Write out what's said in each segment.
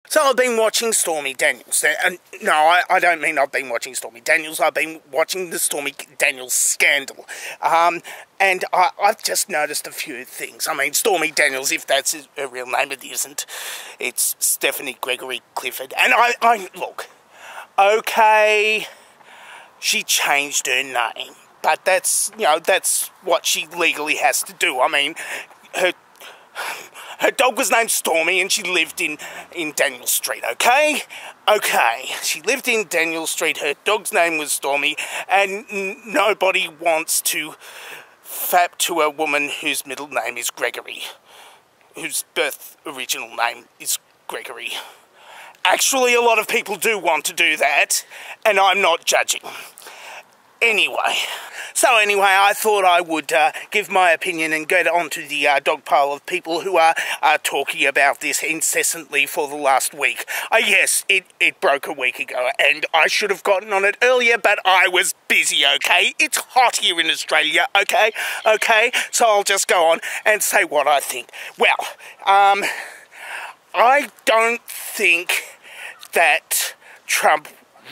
So I've been watching Stormy Daniels, and no, I don't mean I've been watching Stormy Daniels, I've been watching the Stormy Daniels scandal, and I've just noticed a few things. I mean, Stormy Daniels, if that's her real name, it isn't. It's Stephanie Gregory Clifford, and look, okay, she changed her name, but that's, that's what she legally has to do. I mean, her dog was named Stormy and she lived in Daniel Street, okay? Okay, she lived in Daniel Street, her dog's name was Stormy, and nobody wants to fap to a woman whose middle name is Gregory, whose birth original name is Gregory. Actually, a lot of people do want to do that, and I'm not judging. Anyway, I thought I would give my opinion and get onto the dog pile of people who are talking about this incessantly for the last week. Yes, it broke a week ago, and I should have gotten on it earlier, but I was busy, okay? It's hot here in Australia, okay? Okay, so I'll just go on and say what I think. Well, I don't think that Trump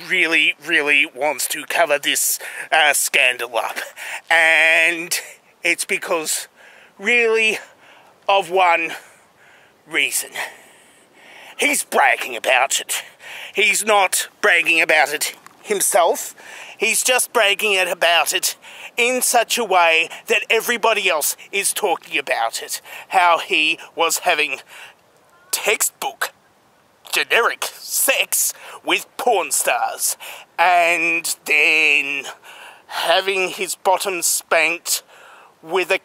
really wants to cover this scandal up, and it's because really of one reason. He's bragging about it. He's not bragging about it himself. He's just bragging about it in such a way that everybody else is talking about it. How he was having textbook generic sex with porn stars, and then having his bottom spanked with a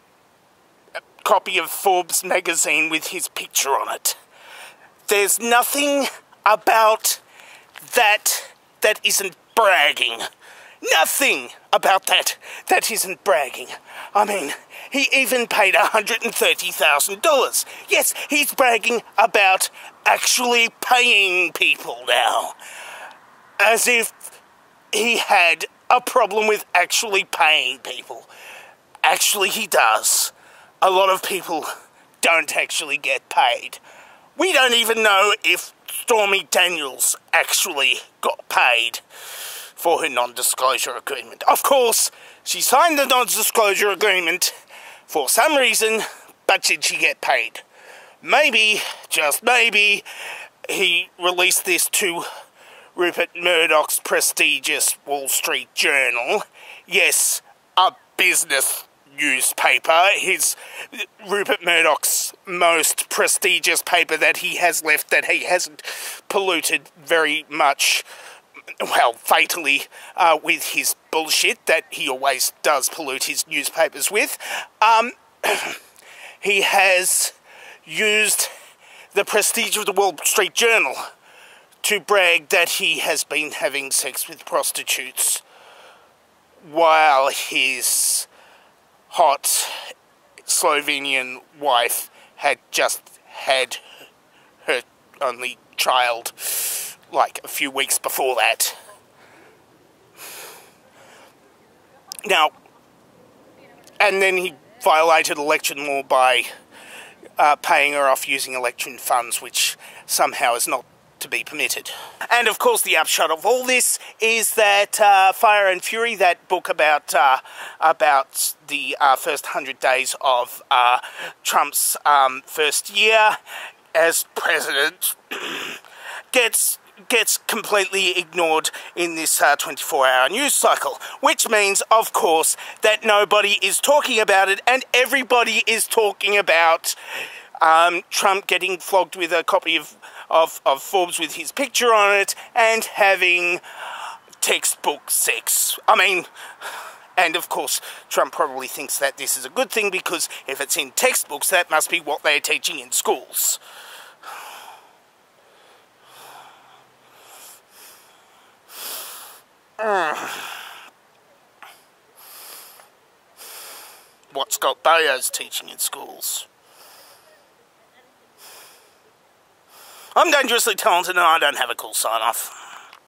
copy of Forbes magazine with his picture on it. There's nothing about that isn't bragging. Nothing about that isn't bragging. I mean, he even paid $130,000. Yes, he's bragging about actually paying people now. As if he had a problem with actually paying people. Actually, he does. A lot of people don't actually get paid. We don't even know if Stormy Daniels actually got paid for her non-disclosure agreement. Of course, she signed the non-disclosure agreement for some reason, but did she get paid? Maybe, just maybe, he released this to Rupert Murdoch's prestigious Wall Street Journal. Yes, a business newspaper. Rupert Murdoch's most prestigious paper that he has left, that he hasn't polluted very much, well, fatally, with his bullshit that he always does pollute his newspapers with. He has used the prestige of the Wall Street Journal to brag that he has been having sex with prostitutes while his hot Slovenian wife had just had her only child like a few weeks before that. Now, and then he violated election law by paying her off using election funds, which somehow is not to be permitted. And of course the upshot of all this is that Fire and Fury, that book about the first 100 days of Trump's first year as president, gets completely ignored in this 24-hour news cycle, which means, of course, that nobody is talking about it, and everybody is talking about Trump getting flogged with a copy of Forbes with his picture on it, and having textbook sex. I mean, and of course, Trump probably thinks that this is a good thing, because if it's in textbooks, that must be what they're teaching in schools. What Scott Baio's teaching in schools. I'm dangerously talented and I don't have a cool sign-off.